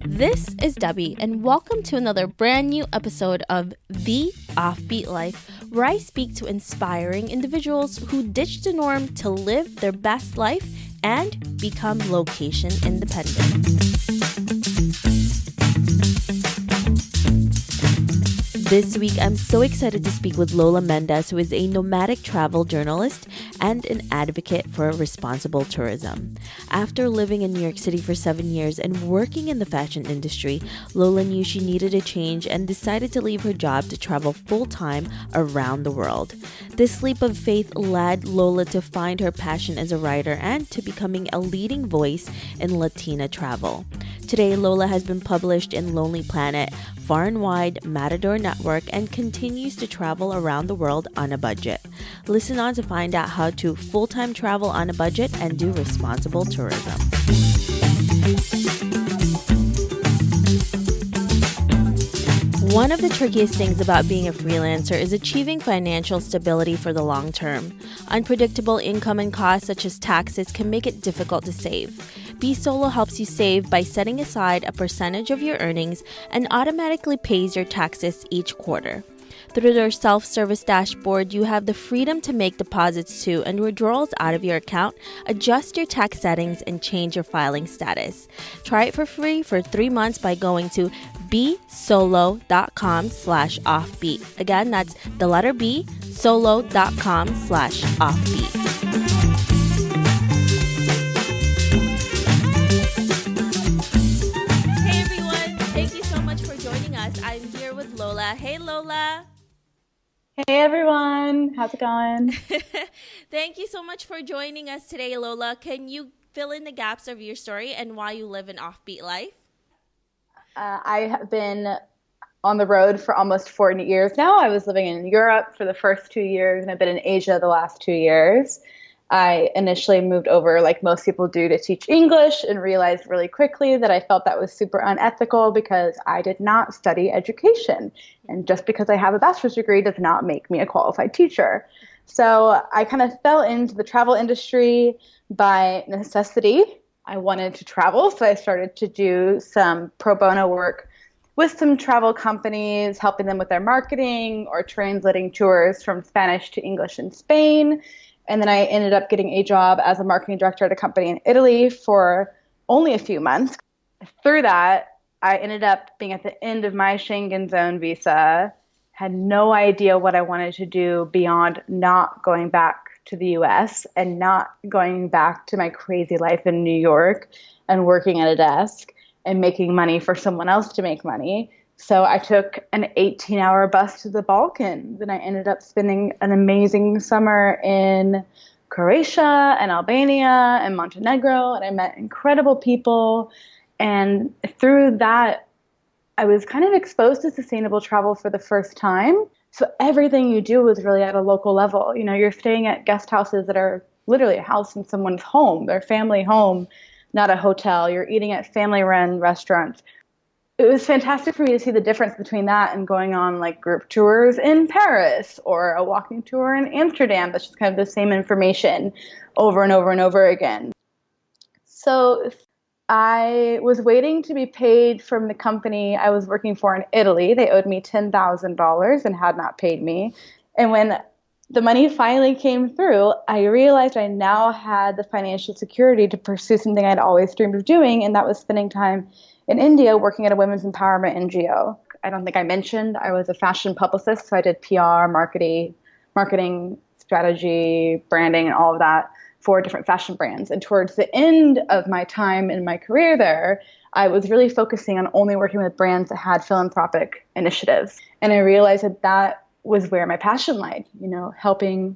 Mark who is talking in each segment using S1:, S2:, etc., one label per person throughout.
S1: This is Debbie, and welcome to another brand new episode of The Offbeat Life, where I speak to inspiring individuals who ditch the norm to live their best life and become location independent. This week, I'm so excited to speak with Lola Mendez, who is a nomadic travel journalist and an advocate for responsible tourism. After living in New York City for 7 years and working in the fashion industry, Lola knew she needed a change and decided to leave her job to travel full-time around the world. This leap of faith led Lola to find her passion as a writer and to becoming a leading voice in Latina travel. Today, Lola has been published in Lonely Planet, Far and Wide, Matador Network, and continues to travel around the world on a budget. Listen on to find out how to full-time travel on a budget and do responsible tourism. One of the trickiest things about being a freelancer is achieving financial stability for the long term. Unpredictable income and costs such as taxes can make it difficult to save. Be Solo helps you save by setting aside a percentage of your earnings and automatically pays your taxes each quarter. Through their self-service dashboard, you have the freedom to make deposits to and withdrawals out of your account, adjust your tax settings, and change your filing status. Try it for free for 3 months by going to bsolo.com/offbeat. Again, that's the letter B, solo.com/offbeat. Hey everyone, thank you so much for joining us. I'm here with Lola. Hey Lola.
S2: Hey everyone, how's it going?
S1: Thank you so much for joining us today, Lola. Can you fill in the gaps of your story and why you live an offbeat life?
S2: I have been on the road for almost 40 years now. I was living in Europe for the first 2 years, and I've been in Asia the last 2 years. I initially moved over, like most people do, to teach English and realized really quickly that I felt that was super unethical because I did not study education. And just because I have a bachelor's degree does not make me a qualified teacher. So I kind of fell into the travel industry by necessity. I wanted to travel, so I started to do some pro bono work with some travel companies, helping them with their marketing or translating tours from Spanish to English in Spain. And then I ended up getting a job as a marketing director at a company in Italy for only a few months. Through that, I ended up being at the end of my Schengen zone visa, had no idea what I wanted to do beyond not going back to the US and not going back to my crazy life in New York and working at a desk and making money for someone else to make money. So I took an 18-hour bus to the Balkans, and I ended up spending an amazing summer in Croatia and Albania and Montenegro, and I met incredible people. And through that, I was kind of exposed to sustainable travel for the first time. So everything you do is really at a local level. You know, you're staying at guest houses that are literally a house in someone's home, their family home, not a hotel. You're eating at family-run restaurants. It was fantastic for me to see the difference between that and going on like group tours in Paris or a walking tour in Amsterdam. That's just kind of the same information over and over and over again. So I was waiting to be paid from the company I was working for in Italy. They owed me $10,000 and had not paid me. And when the money finally came through, I realized I now had the financial security to pursue something I'd always dreamed of doing, and that was spending time in India working at a women's empowerment NGO. I don't think I mentioned I was a fashion publicist, so I did PR, marketing, strategy, branding, and all of that for different fashion brands. And towards the end of my time in my career there, I was really focusing on only working with brands that had philanthropic initiatives. And I realized that that was where my passion lied, you know, helping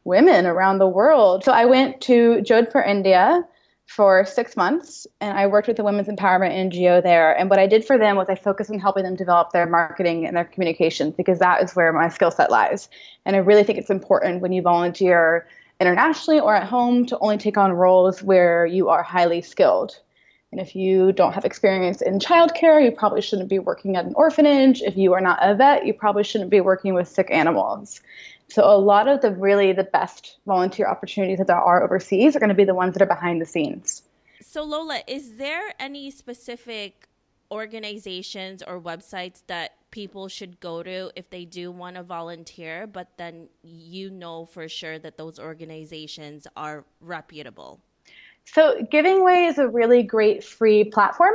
S2: women around the world. So I went to Jodhpur, India for 6 months, and I worked with the Women's Empowerment NGO there. And what I did for them was I focused on helping them develop their marketing and their communications, because that is where my skill set lies. And I really think it's important when you volunteer internationally or at home to only take on roles where you are highly skilled. And if you don't have experience in childcare, you probably shouldn't be working at an orphanage. If you are not a vet, you probably shouldn't be working with sick animals. So a lot of the best volunteer opportunities that there are overseas are going to be the ones that are behind the scenes.
S1: So, Lola, is there any specific organizations or websites that people should go to if they do want to volunteer, but then you know for sure that those organizations are reputable?
S2: So Giving Way is a really great free platform,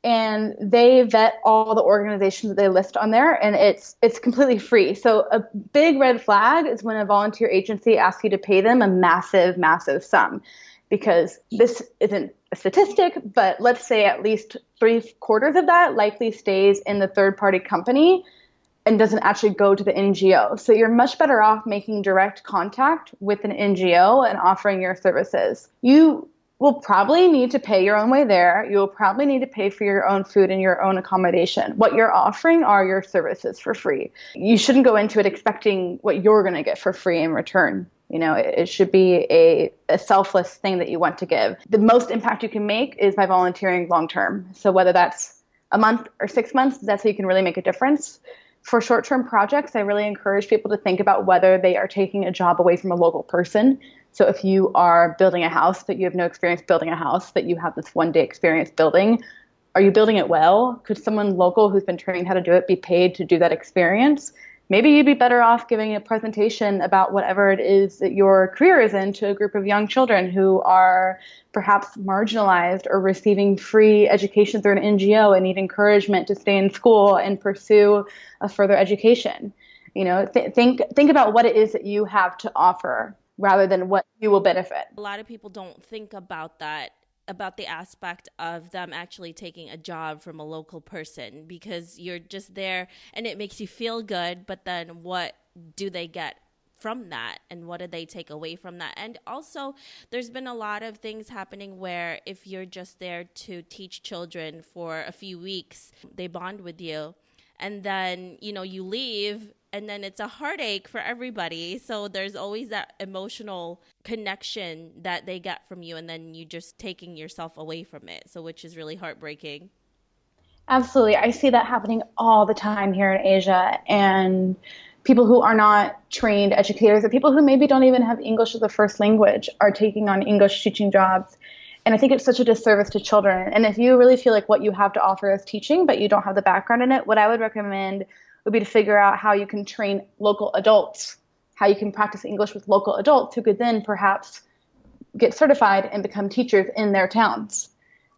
S2: and they vet all the organizations that they list on there, and it's completely free. So a big red flag is when a volunteer agency asks you to pay them a massive, massive sum, because this isn't a statistic, but let's say at least three-quarters of that likely stays in the third-party company and doesn't actually go to the NGO. So you're much better off making direct contact with an NGO and offering your services. You will probably need to pay your own way there. You will probably need to pay for your own food and your own accommodation. What you're offering are your services for free. You shouldn't go into it expecting what you're going to get for free in return. It should be a selfless thing that you want to give. The most impact you can make is by volunteering long term. So whether that's a month or 6 months, that's how you can really make a difference. For short-term projects, I really encourage people to think about whether they are taking a job away from a local person. So if you are building a house, but you have no experience building a house, but you have this one-day experience building, are you building it well? Could someone local who's been trained how to do it be paid to do that experience? Maybe you'd be better off giving a presentation about whatever it is that your career is in to a group of young children who are perhaps marginalized or receiving free education through an NGO and need encouragement to stay in school and pursue a further education. Think about what it is that you have to offer rather than what you will benefit.
S1: A lot of people don't think about that, about the aspect of them actually taking a job from a local person, because you're just there and it makes you feel good, but then what do they get from that, and what do they take away from that? And also, there's been a lot of things happening where if you're just there to teach children for a few weeks, they bond with you, and then you leave, and then it's a heartache for everybody. So there's always that emotional connection that they get from you, and then you just taking yourself away from it, so which is really heartbreaking.
S2: Absolutely. I see that happening all the time here in Asia. And people who are not trained educators, or people who maybe don't even have English as a first language, are taking on English teaching jobs. And I think it's such a disservice to children. And if you really feel like what you have to offer is teaching, but you don't have the background in it, what I would recommend would be to figure out how you can train local adults, how you can practice English with local adults who could then perhaps get certified and become teachers in their towns.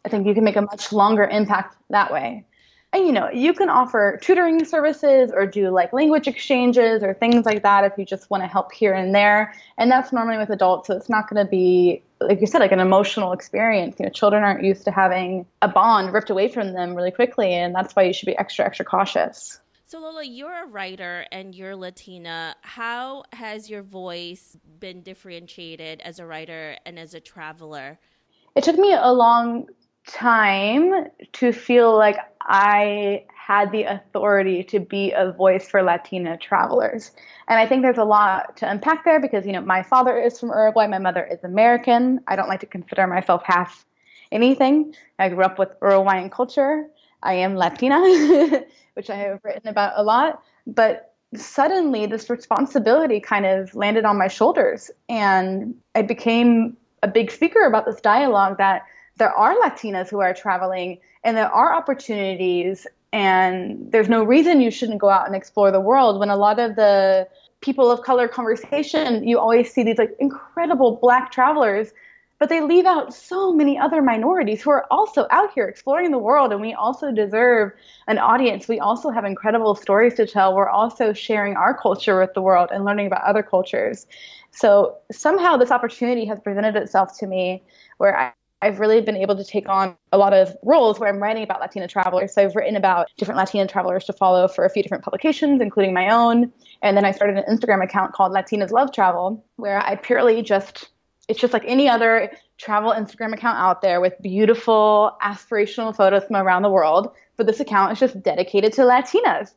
S2: I think you can make a much longer impact that way. And you can offer tutoring services or do like language exchanges or things like that if you just want to help here and there. And that's normally with adults, so it's not going to be, like you said, like an emotional experience. Children aren't used to having a bond ripped away from them really quickly, and that's why you should be extra, extra cautious.
S1: So Lola, you're a writer and you're Latina. How has your voice been differentiated as a writer and as a traveler?
S2: It took me a long time to feel like I had the authority to be a voice for Latina travelers. And I think there's a lot to unpack there because, my father is from Uruguay, my mother is American. I don't like to consider myself half anything. I grew up with Uruguayan culture. I am Latina, which I have written about a lot. But suddenly this responsibility kind of landed on my shoulders, and I became a big speaker about this dialogue that there are Latinas who are traveling and there are opportunities, and there's no reason you shouldn't go out and explore the world. When a lot of the people of color conversation, you always see these like incredible Black travelers, but they leave out so many other minorities who are also out here exploring the world, and we also deserve an audience. We also have incredible stories to tell. We're also sharing our culture with the world and learning about other cultures. So somehow this opportunity has presented itself to me where I've really been able to take on a lot of roles where I'm writing about Latina travelers. So I've written about different Latina travelers to follow for a few different publications, including my own. And then I started an Instagram account called Latinas Love Travel, where I purely it's just like any other travel Instagram account out there with beautiful, aspirational photos from around the world. But this account is just dedicated to Latinas.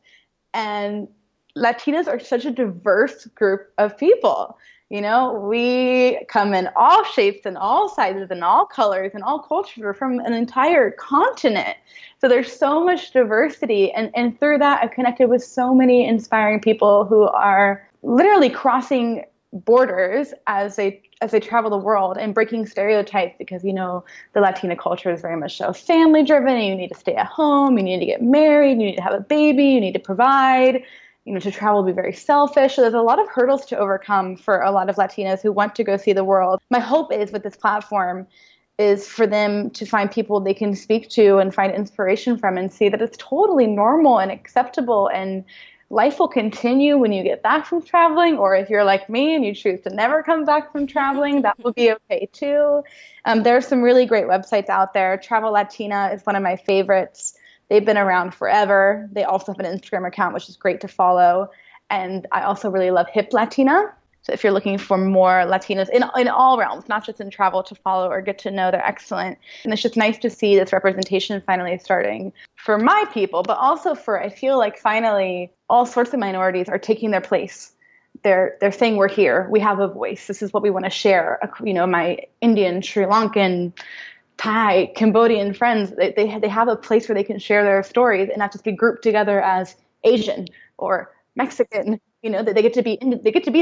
S2: And Latinas are such a diverse group of people. We come in all shapes and all sizes and all colors and all cultures. We're from an entire continent. So there's so much diversity. And through that, I've connected with so many inspiring people who are literally crossing borders as they travel the world and breaking stereotypes because the Latina culture is very much so family driven. You need to stay at home, you need to get married, you need to have a baby, you need to provide. To travel be very selfish. So there's a lot of hurdles to overcome for a lot of Latinas who want to go see the world. My hope is with this platform is for them to find people they can speak to and find inspiration from and see that it's totally normal and acceptable, and life will continue when you get back from traveling, or if you're like me and you choose to never come back from traveling, that will be okay too. There are some really great websites out there. Travel Latina is one of my favorites. They've been around forever. They also have an Instagram account, which is great to follow. And I also really love Hip Latina. So if you're looking for more Latinas in all realms, not just in travel, to follow or get to know, they're excellent. And it's just nice to see this representation finally starting for my people, but also for, I feel like finally all sorts of minorities are taking their place. They're saying we're here. We have a voice. This is what we want to share. My Indian, Sri Lankan, Thai, Cambodian friends, they have a place where they can share their stories and not just be grouped together as Asian or Mexican. That they get to be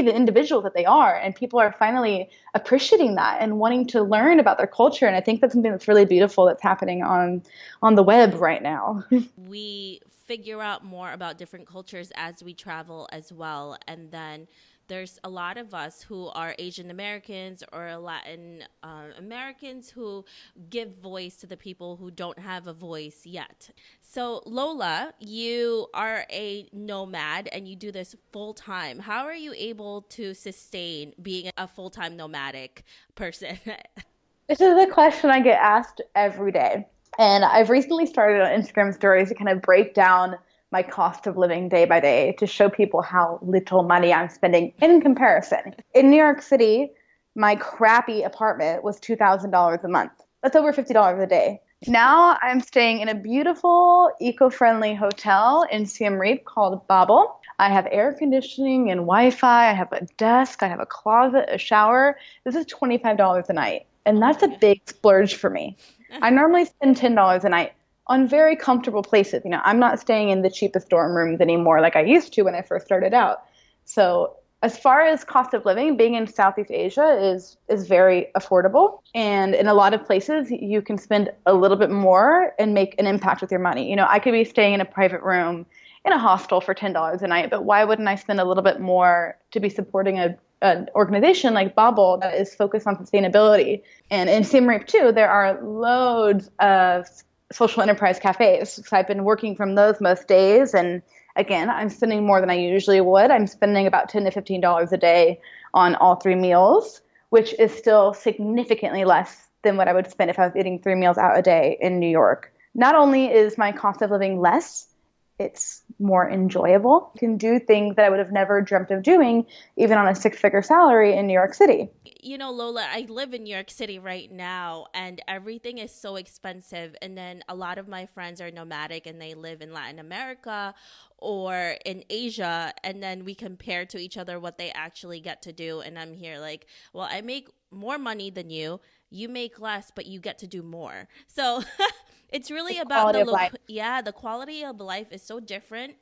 S2: the individuals that they are, and people are finally appreciating that and wanting to learn about their culture. And I think that's something that's really beautiful that's happening on the web right now.
S1: We figure out more about different cultures as we travel as well, and then there's a lot of us who are Asian Americans or Latin Americans who give voice to the people who don't have a voice yet. So Lola, you are a nomad and you do this full time. How are you able to sustain being a full-time nomadic person?
S2: This is a question I get asked every day. And I've recently started on Instagram stories to kind of break down my cost of living day by day to show people how little money I'm spending in comparison. In New York City, my crappy apartment was $2,000 a month. That's over $50 a day. Now I'm staying in a beautiful, eco-friendly hotel in Siem Reap called Babel. I have air conditioning and Wi-Fi. I have a desk. I have a closet, a shower. This is $25 a night. And that's a big splurge for me. I normally spend $10 a night on very comfortable places. I'm not staying in the cheapest dorm rooms anymore like I used to when I first started out. So as far as cost of living, being in Southeast Asia is very affordable. And in a lot of places, you can spend a little bit more and make an impact with your money. I could be staying in a private room in a hostel for $10 a night, but why wouldn't I spend a little bit more to be supporting an organization like Babel that is focused on sustainability? And in Siem Reap too, there are loads of social enterprise cafes. So I've been working from those most days. And again, I'm spending more than I usually would. I'm spending about $10 to $15 a day on all 3 meals, which is still significantly less than what I would spend if I was eating 3 meals out a day in New York. Not only is my cost of living less, it's more enjoyable. I can do things that I would have never dreamt of doing, even on a 6-figure salary in New York City.
S1: Lola, I live in New York City right now, and everything is so expensive. And then a lot of my friends are nomadic and they live in Latin America or in Asia. And then we compare to each other what they actually get to do. And I'm here like, well, I make more money than you. You make less, but you get to do more. So it's really about the quality of life is so different.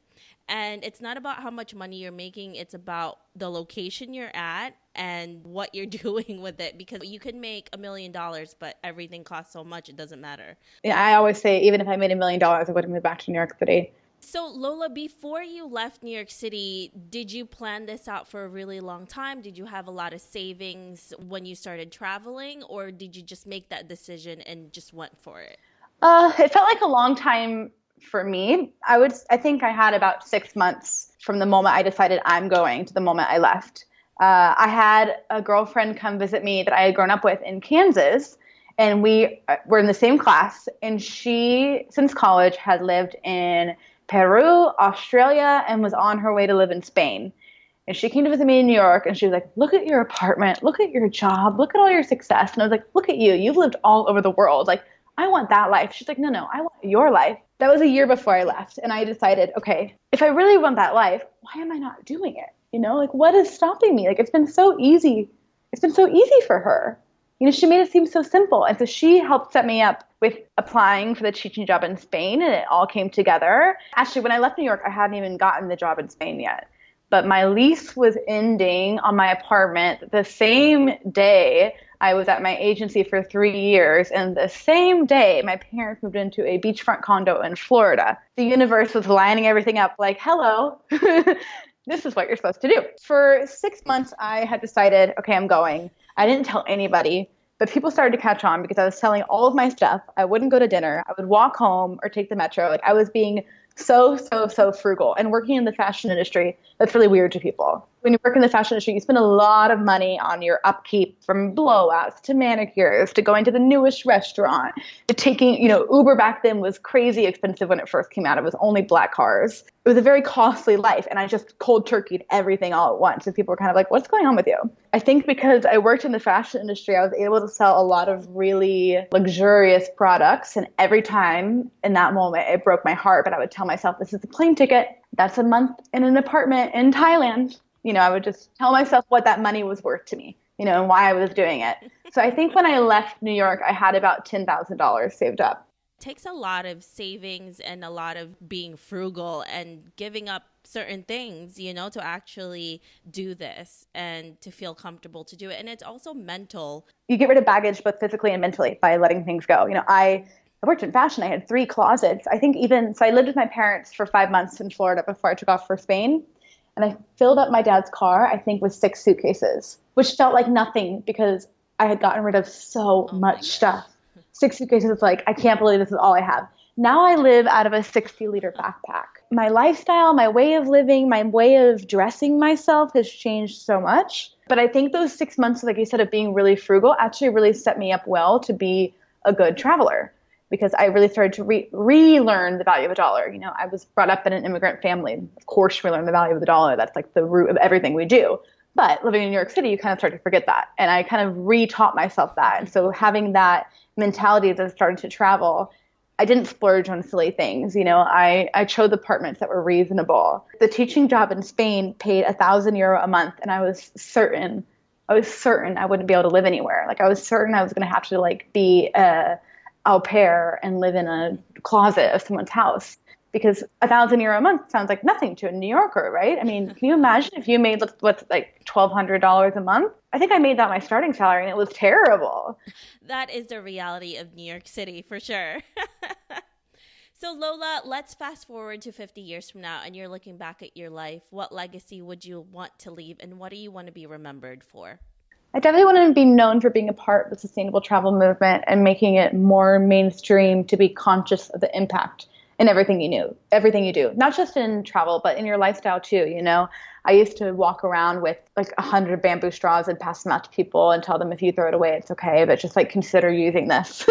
S1: And it's not about how much money you're making. It's about the location you're at and what you're doing with it, because you can make $1 million, but everything costs so much, it doesn't matter.
S2: Yeah, I always say, even if I made $1 million, I wouldn't move back to New York City.
S1: So Lola, before you left New York City, did you plan this out for a really long time? Did you have a lot of savings when you started traveling, or did you just make that decision and just went for it?
S2: It felt like a long time for me. I think I had about 6 months from the moment I decided I'm going to the moment I left. I had a girlfriend come visit me that I had grown up with in Kansas, and we were in the same class. And she, since college, had lived in Peru, Australia, and was on her way to live in Spain. And she came to visit me in New York, and she was like, look at your apartment, look at your job, look at all your success. And I was like, look at you. You've lived all over the world. Like, I want that life. She's like, no, I want your life. That was a year before I left. And I decided, okay, if I really want that life, why am I not doing it? Like, what is stopping me? Like, it's been so easy. It's been so easy for her. She made it seem so simple. And so she helped set me up with applying for the teaching job in Spain, and it all came together. Actually, when I left New York, I hadn't even gotten the job in Spain yet. but my lease was ending on my apartment the same day I was at my agency for 3 years. And the same day my parents moved into a beachfront condo in Florida. The universe was lining everything up like, hello, this is what you're supposed to do. For 6 months, I had decided, okay, I'm going. I didn't tell anybody, but people started to catch on because I was selling all of my stuff. I wouldn't go to dinner. I would walk home or take the metro. Like I was being so frugal. And working in the fashion industry, that's really weird to people. When you work in the fashion industry, you spend a lot of money on your upkeep, from blowouts to manicures to going to the newest restaurant to taking, Uber back then was crazy expensive when it first came out. It was only black cars. It was a very costly life. And I just cold turkeyed everything all at once. And people were kind of like, what's going on with you? I think because I worked in the fashion industry, I was able to sell a lot of really luxurious products. And every time in that moment, it broke my heart. But I would tell myself, this is a plane ticket. That's a month in an apartment in Thailand. I would just tell myself what that money was worth to me, and why I was doing it. So I think when I left New York, I had about $10,000 saved up.
S1: It takes a lot of savings and a lot of being frugal and giving up certain things, to actually do this and to feel comfortable to do it. And it's also mental.
S2: You get rid of baggage both physically and mentally by letting things go. I worked in fashion. I had 3 closets. I think so I lived with my parents for 5 months in Florida before I took off for Spain. And I filled up my dad's car, I think, with 6 suitcases, which felt like nothing because I had gotten rid of so much stuff. 6 suitcases, it's like, I can't believe this is all I have. Now I live out of a 60-liter backpack. My lifestyle, my way of living, my way of dressing myself has changed so much. But I think those 6 months, like you said, of being really frugal actually really set me up well to be a good traveler. Because I really started to relearn the value of a dollar. I was brought up in an immigrant family. Of course, we learn the value of the dollar. That's like the root of everything we do. But living in New York City, you kind of start to forget that. And I kind of re-taught myself that. And so having that mentality as I started to travel, I didn't splurge on silly things. I chose apartments that were reasonable. The teaching job in Spain paid €1,000 a month. And I was certain I wouldn't be able to live anywhere. Like I was certain I was going to have to be a au pair and live in a closet of someone's house, because €1,000 a month sounds like nothing to a New Yorker, right? I mean, can you imagine if you made what's like $1,200 a month? I think I made that my starting salary, and it was terrible.
S1: That is the reality of New York City for sure. So Lola, let's fast forward to 50 years from now, and you're looking back at your life. What legacy would you want to leave, and what do you want to be remembered for?
S2: I definitely want to be known for being a part of the sustainable travel movement and making it more mainstream to be conscious of the impact in everything you do, not just in travel, but in your lifestyle too. I used to walk around with 100 bamboo straws and pass them out to people and tell them, if you throw it away, it's okay, but just consider using this,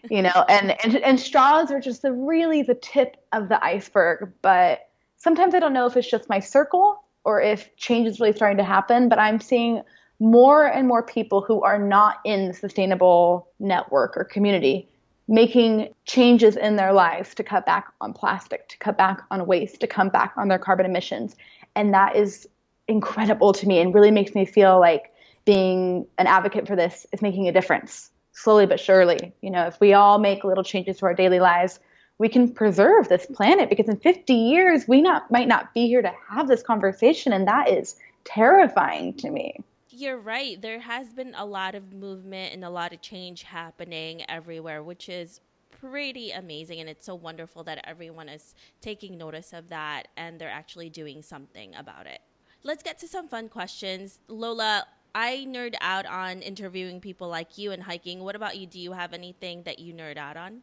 S2: and straws are just the tip of the iceberg. But sometimes I don't know if it's just my circle or if change is really starting to happen, but I'm seeing more and more people who are not in the sustainable network or community making changes in their lives to cut back on plastic, to cut back on waste, to cut back on their carbon emissions. And that is incredible to me and really makes me feel like being an advocate for this is making a difference, slowly but surely. If we all make little changes to our daily lives, we can preserve this planet, because in 50 years, we might not be here to have this conversation. And that is terrifying to me.
S1: You're right. There has been a lot of movement and a lot of change happening everywhere, which is pretty amazing. And it's so wonderful that everyone is taking notice of that and they're actually doing something about it. Let's get to some fun questions. Lola, I nerd out on interviewing people like you and hiking. What about you? Do you have anything that you nerd out on?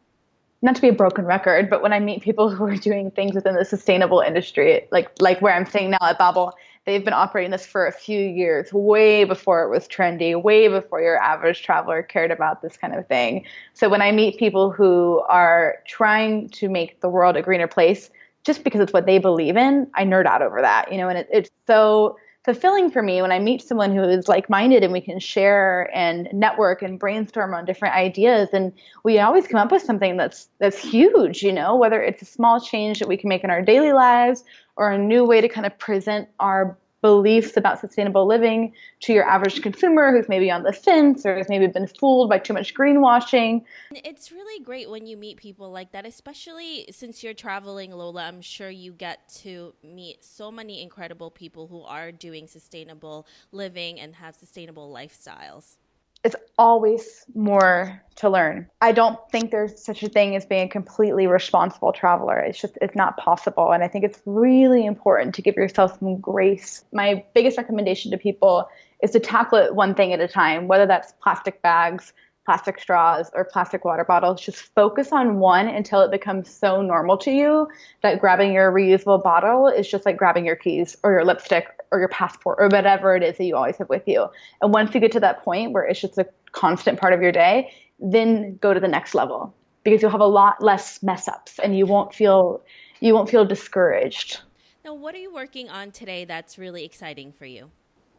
S2: Not to be a broken record, but when I meet people who are doing things within the sustainable industry, like where I'm staying now at Babel, they've been operating this for a few years, way before it was trendy, way before your average traveler cared about this kind of thing. So when I meet people who are trying to make the world a greener place, just because it's what they believe in, I nerd out over that, and it's so fulfilling for me when I meet someone who is like-minded and we can share and network and brainstorm on different ideas. And we always come up with something that's huge, whether it's a small change that we can make in our daily lives or a new way to kind of present our beliefs about sustainable living to your average consumer who's maybe on the fence or has maybe been fooled by too much greenwashing.
S1: It's really great when you meet people like that, especially since you're traveling, Lola. I'm sure you get to meet so many incredible people who are doing sustainable living and have sustainable lifestyles.
S2: It's always more to learn. I don't think there's such a thing as being a completely responsible traveler. It's not possible. And I think it's really important to give yourself some grace. My biggest recommendation to people is to tackle it one thing at a time, whether that's plastic bags, plastic straws, or plastic water bottles. Just focus on one until it becomes so normal to you that grabbing your reusable bottle is just like grabbing your keys or your lipstick or your passport or whatever it is that you always have with you. And once you get to that point where it's just a constant part of your day, then go to the next level, because you'll have a lot less mess ups and you won't feel discouraged.
S1: Now, what are you working on today that's really exciting for you?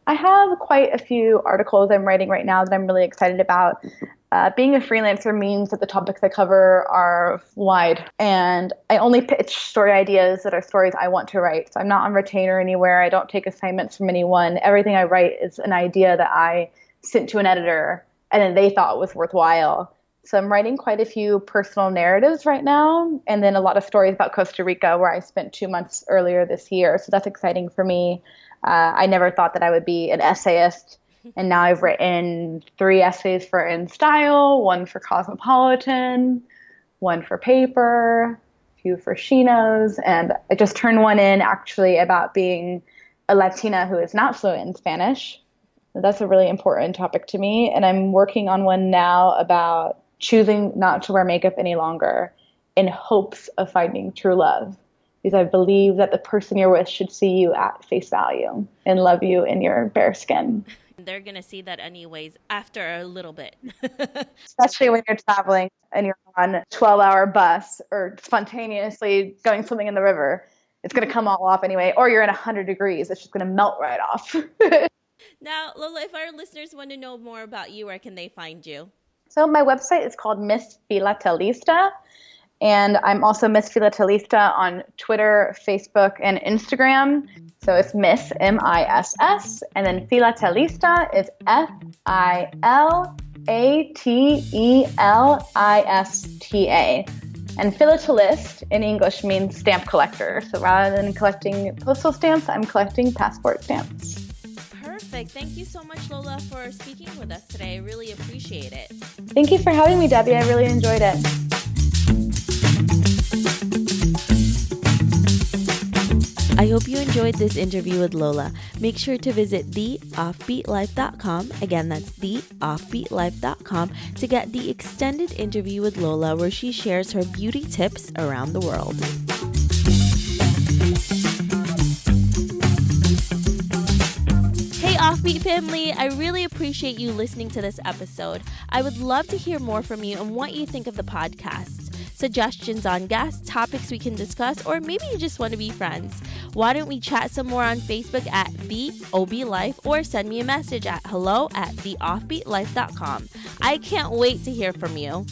S2: I have quite a few articles I'm writing right now that I'm really excited about. Being a freelancer means that the topics I cover are wide, and I only pitch story ideas that are stories I want to write. So I'm not on retainer anywhere. I don't take assignments from anyone. Everything I write is an idea that I sent to an editor and then they thought was worthwhile. So I'm writing quite a few personal narratives right now, and then a lot of stories about Costa Rica, where I spent 2 months earlier this year. So that's exciting for me. I never thought that I would be an essayist, and now I've written 3 essays for In Style, 1 for Cosmopolitan, 1 for Paper, a few for Chinos, and I just turned 1 in actually about being a Latina who is not fluent in Spanish. That's a really important topic to me, and I'm working on 1 now about choosing not to wear makeup any longer in hopes of finding true love. Because I believe that the person you're with should see you at face value and love you in your bare skin.
S1: They're going to see that anyways after a little bit.
S2: Especially when you're traveling and you're on a 12-hour bus or spontaneously going swimming in the river. It's going to come all off anyway. Or you're in 100 degrees. It's just going to melt right off.
S1: Now, Lola, if our listeners want to know more about you, where can they find you?
S2: So my website is called Miss Filatelista. And I'm also Miss Filatelista on Twitter, Facebook, and Instagram. So it's Miss, M-I-S-S, and then Filatelista is F-I-L-A-T-E-L-I-S-T-A. And philatelist in English means stamp collector. So rather than collecting postal stamps, I'm collecting passport stamps.
S1: Perfect. Thank you so much, Lola, for speaking with us today. I really appreciate it.
S2: Thank you for having me, Debbie. I really enjoyed it.
S1: I hope you enjoyed this interview with Lola. Make sure to visit theoffbeatlife.com. Again, that's theoffbeatlife.com to get the extended interview with Lola, where she shares her beauty tips around the world. Hey Offbeat family, I really appreciate you listening to this episode. I would love to hear more from you and what you think of the podcast. Suggestions on guests, topics we can discuss, or maybe you just want to be friends. Why don't we chat some more on Facebook at The OB Life, or send me a message at hello@theoffbeatlife.com. I can't wait to hear from you.